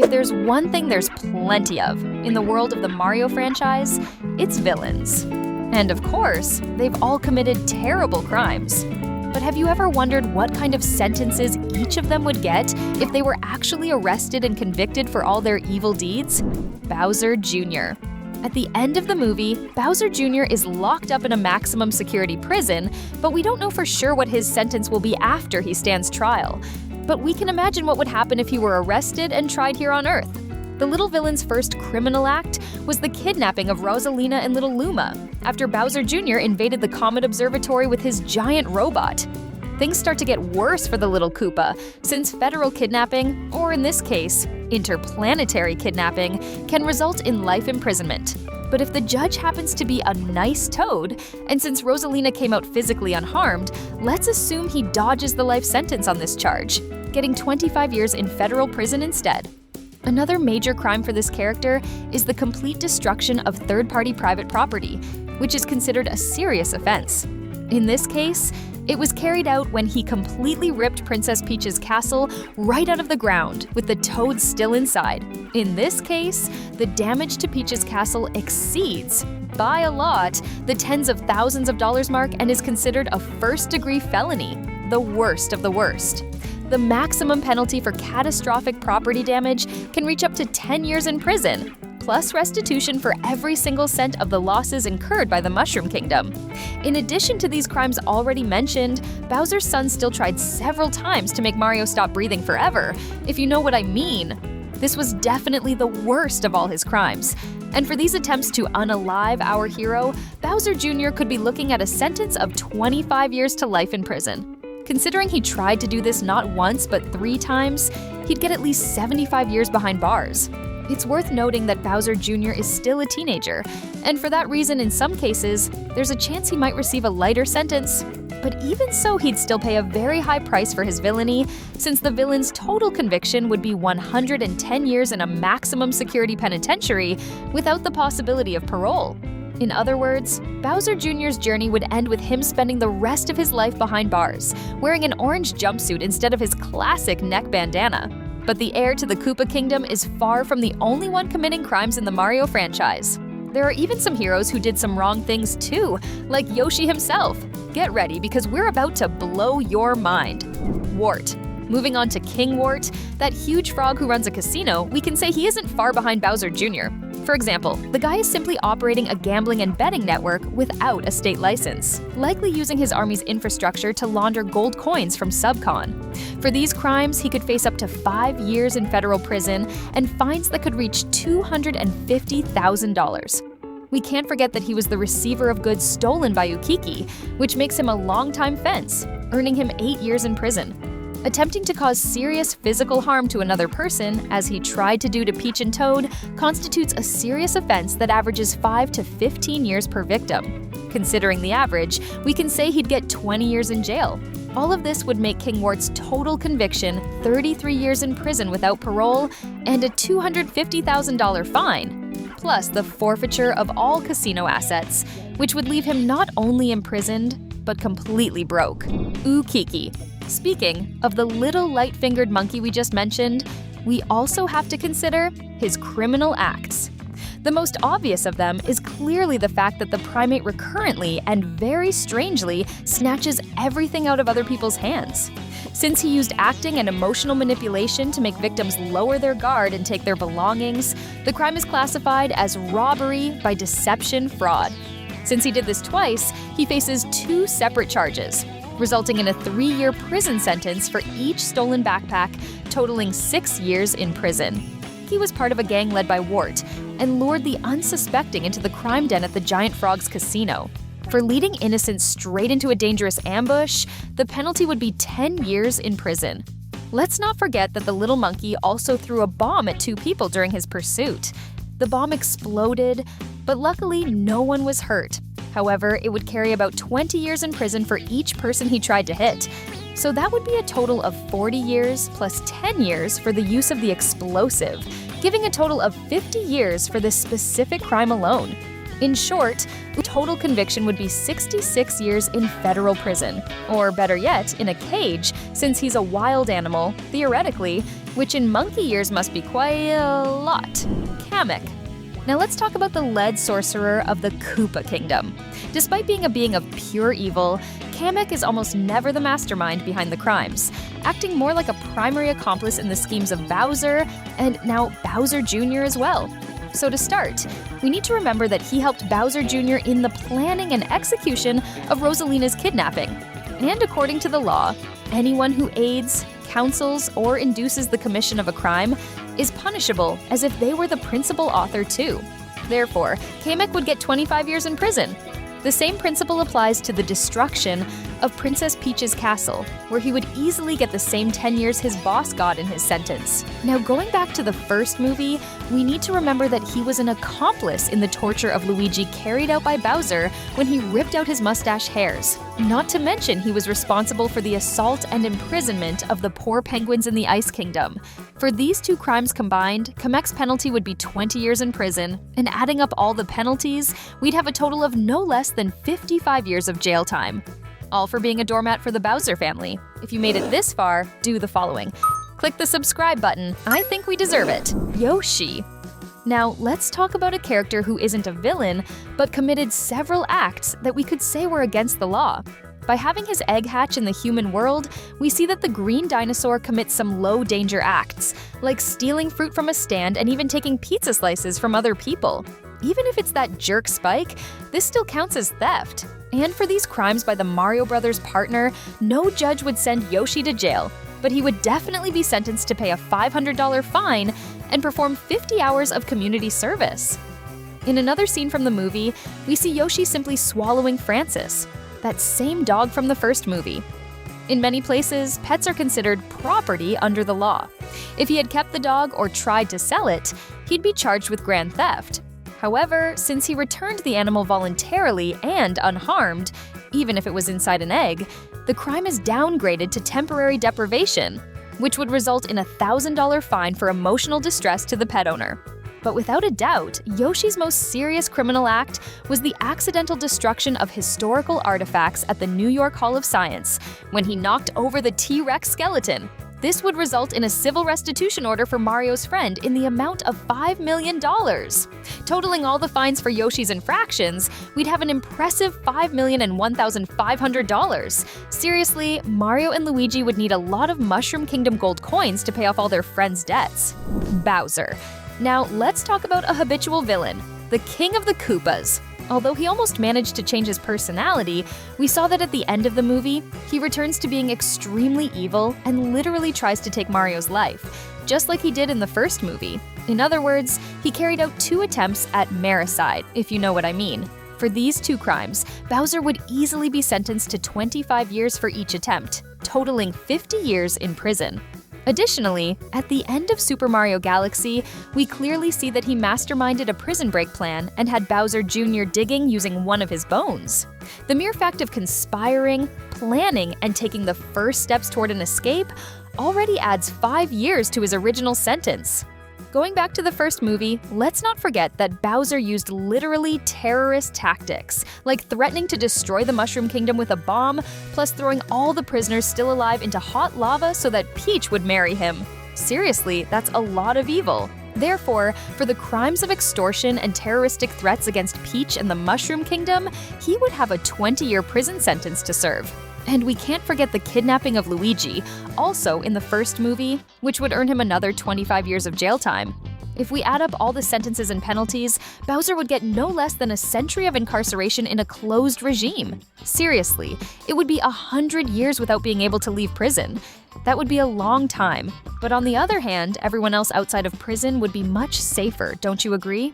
If there's one thing there's plenty of in the world of the Mario franchise, it's villains. And of course, they've all committed terrible crimes. But have you ever wondered what kind of sentences each of them would get if they were actually arrested and convicted for all their evil deeds? Bowser Jr. At the end of the movie, Bowser Jr. is locked up in a maximum security prison, but we don't know for sure what his sentence will be after he stands trial. But we can imagine what would happen if he were arrested and tried here on Earth. The little villain's first criminal act was the kidnapping of Rosalina and little Luma, after Bowser Jr. invaded the Comet Observatory with his giant robot. Things start to get worse for the little Koopa, since federal kidnapping, or in this case, interplanetary kidnapping, can result in life imprisonment. But if the judge happens to be a nice toad, and since Rosalina came out physically unharmed, let's assume he dodges the life sentence on this charge, getting 25 years in federal prison instead. Another major crime for this character is the complete destruction of third-party private property, which is considered a serious offense. In this case, it was carried out when he completely ripped Princess Peach's castle right out of the ground, with the toads still inside. In this case, the damage to Peach's castle exceeds, by a lot, the tens of thousands of dollars mark and is considered a first-degree felony, the worst of the worst. The maximum penalty for catastrophic property damage can reach up to 10 years in prison, plus restitution for every single cent of the losses incurred by the Mushroom Kingdom. In addition to these crimes already mentioned, Bowser's son still tried several times to make Mario stop breathing forever, if you know what I mean. This was definitely the worst of all his crimes. And for these attempts to unalive our hero, Bowser Jr. could be looking at a sentence of 25 years to life in prison. Considering he tried to do this not once but 3 times, he'd get at least 75 years behind bars. It's worth noting that Bowser Jr. is still a teenager, and for that reason, in some cases, there's a chance he might receive a lighter sentence. But even so, he'd still pay a very high price for his villainy, since the villain's total conviction would be 110 years in a maximum security penitentiary without the possibility of parole. In other words, Bowser Jr.'s journey would end with him spending the rest of his life behind bars, wearing an orange jumpsuit instead of his classic neck bandana. But the heir to the Koopa Kingdom is far from the only one committing crimes in the Mario franchise. There are even some heroes who did some wrong things too, like Yoshi himself. Get ready, because we're about to blow your mind. Wart. Moving on to King Wart, that huge frog who runs a casino, we can say he isn't far behind Bowser Jr. For example, the guy is simply operating a gambling and betting network without a state license, likely using his army's infrastructure to launder gold coins from Subcon. For these crimes, he could face up to 5 years in federal prison and fines that could reach $250,000. We can't forget that he was the receiver of goods stolen by Uku Kiki, which makes him a longtime fence, earning him 8 years in prison. Attempting to cause serious physical harm to another person, as he tried to do to Peach and Toad, constitutes a serious offense that averages 5 to 15 years per victim. Considering the average, we can say he'd get 20 years in jail. All of this would make King Wart's total conviction 33 years in prison without parole and a $250,000 fine, plus the forfeiture of all casino assets, which would leave him not only imprisoned, but completely broke. Uku Kiki. Speaking of the little light-fingered monkey we just mentioned, we also have to consider his criminal acts. The most obvious of them is clearly the fact that the primate recurrently and very strangely snatches everything out of other people's hands. Since he used acting and emotional manipulation to make victims lower their guard and take their belongings, the crime is classified as robbery by deception fraud. Since he did this twice, he faces 2 separate charges, resulting in a 3-year prison sentence for each stolen backpack, totaling 6 years in prison. He was part of a gang led by Wart and lured the unsuspecting into the crime den at the Giant Frog's casino. For leading innocents straight into a dangerous ambush, the penalty would be 10 years in prison. Let's not forget that the little monkey also threw a bomb at 2 people during his pursuit. The bomb exploded, but luckily no one was hurt. However, it would carry about 20 years in prison for each person he tried to hit. So that would be a total of 40 years plus 10 years for the use of the explosive, giving a total of 50 years for this specific crime alone. In short, the total conviction would be 66 years in federal prison, or better yet, in a cage, since he's a wild animal. Theoretically, which in monkey years must be quite a lot. Kamek. Now let's talk about the lead sorcerer of the Koopa Kingdom. Despite being a being of pure evil, Kamek is almost never the mastermind behind the crimes, acting more like a primary accomplice in the schemes of Bowser, and now Bowser Jr. as well. So to start, we need to remember that he helped Bowser Jr. in the planning and execution of Rosalina's kidnapping. And according to the law, anyone who aids, counsels, or induces the commission of a crime is punishable as if they were the principal author too. Therefore, Kamek would get 25 years in prison. The same principle applies to the destruction of Princess Peach's castle, where he would easily get the same 10 years his boss got in his sentence. Now, going back to the first movie, we need to remember that he was an accomplice in the torture of Luigi carried out by Bowser when he ripped out his mustache hairs. Not to mention, he was responsible for the assault and imprisonment of the poor penguins in the Ice Kingdom. For these two crimes combined, Kamek's penalty would be 20 years in prison, and adding up all the penalties, we'd have a total of no less than 55 years of jail time. All for being a doormat for the Bowser family. If you made it this far, do the following. Click the subscribe button. I think we deserve it. Yoshi. Now, let's talk about a character who isn't a villain, but committed several acts that we could say were against the law. By having his egg hatch in the human world, we see that the green dinosaur commits some low-danger acts, like stealing fruit from a stand and even taking pizza slices from other people. Even if it's that jerk Spike, this still counts as theft. And for these crimes by the Mario Brothers partner, no judge would send Yoshi to jail, but he would definitely be sentenced to pay a $500 fine and perform 50 hours of community service. In another scene from the movie, we see Yoshi simply swallowing Francis, that same dog from the first movie. In many places, pets are considered property under the law. If he had kept the dog or tried to sell it, he'd be charged with grand theft. However, since he returned the animal voluntarily and unharmed, even if it was inside an egg, the crime is downgraded to temporary deprivation, which would result in a $1,000 fine for emotional distress to the pet owner. But without a doubt, Yoshi's most serious criminal act was the accidental destruction of historical artifacts at the New York Hall of Science when he knocked over the T-Rex skeleton. This would result in a civil restitution order for Mario's friend in the amount of $5 million. Totaling all the fines for Yoshi's infractions, we'd have an impressive $5,001,500. Seriously, Mario and Luigi would need a lot of Mushroom Kingdom gold coins to pay off all their friends' debts. Bowser. Now, let's talk about a habitual villain, the King of the Koopas. Although he almost managed to change his personality, we saw that at the end of the movie, he returns to being extremely evil and literally tries to take Mario's life, just like he did in the first movie. In other words, he carried out 2 attempts at maricide, if you know what I mean. For these 2 crimes, Bowser would easily be sentenced to 25 years for each attempt, totaling 50 years in prison. Additionally, at the end of Super Mario Galaxy, we clearly see that he masterminded a prison break plan and had Bowser Jr. digging using one of his bones. The mere fact of conspiring, planning, and taking the first steps toward an escape already adds 5 years to his original sentence. Going back to the first movie, let's not forget that Bowser used literally terrorist tactics, like threatening to destroy the Mushroom Kingdom with a bomb, plus throwing all the prisoners still alive into hot lava so that Peach would marry him. Seriously, that's a lot of evil. Therefore, for the crimes of extortion and terroristic threats against Peach and the Mushroom Kingdom, he would have a 20-year prison sentence to serve. And we can't forget the kidnapping of Luigi, also in the first movie, which would earn him another 25 years of jail time. If we add up all the sentences and penalties, Bowser would get no less than a century of incarceration in a closed regime. Seriously, it would be 100 years without being able to leave prison. That would be a long time. But on the other hand, everyone else outside of prison would be much safer, don't you agree?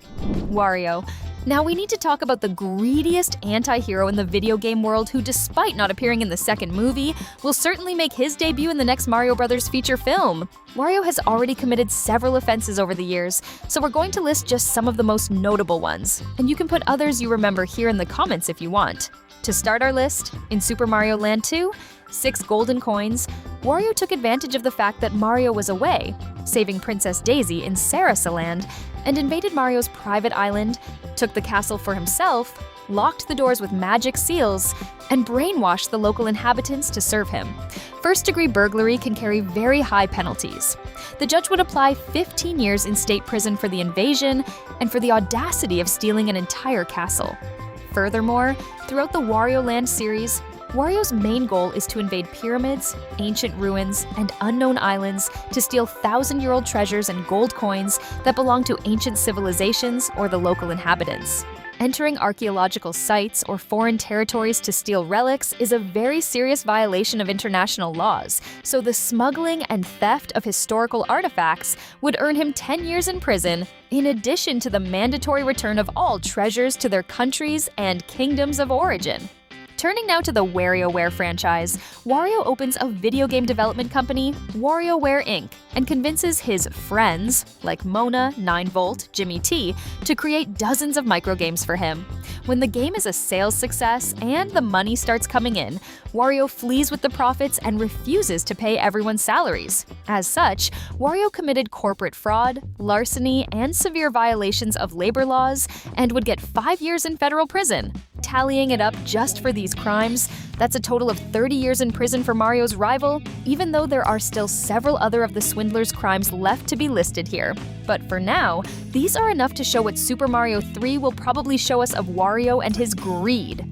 Wario. Now we need to talk about the greediest anti-hero in the video game world who, despite not appearing in the second movie, will certainly make his debut in the next Mario Brothers feature film. Wario has already committed several offenses over the years, so we're going to list just some of the most notable ones, and you can put others you remember here in the comments if you want. To start our list, in Super Mario Land 2, 6 golden coins, Wario took advantage of the fact that Mario was away, saving Princess Daisy in Sarasaland, and invaded Mario's private island, took the castle for himself, locked the doors with magic seals, and brainwashed the local inhabitants to serve him. First-degree burglary can carry very high penalties. The judge would apply 15 years in state prison for the invasion and for the audacity of stealing an entire castle. Furthermore, throughout the Wario Land series, Wario's main goal is to invade pyramids, ancient ruins, and unknown islands to steal thousand-year-old treasures and gold coins that belong to ancient civilizations or the local inhabitants. Entering archaeological sites or foreign territories to steal relics is a very serious violation of international laws, so the smuggling and theft of historical artifacts would earn him 10 years in prison, in addition to the mandatory return of all treasures to their countries and kingdoms of origin. Turning now to the WarioWare franchise, Wario opens a video game development company, WarioWare Inc., and convinces his friends, like Mona, 9volt, Jimmy T, to create dozens of microgames for him. When the game is a sales success and the money starts coming in, Wario flees with the profits and refuses to pay everyone's salaries. As such, Wario committed corporate fraud, larceny, and severe violations of labor laws, and would get 5 years in federal prison. Tallying it up just for these crimes, that's a total of 30 years in prison for Mario's rival, even though there are still several other of the swindler's crimes left to be listed here. But for now, these are enough to show what Super Mario 3 will probably show us of Wario and his greed.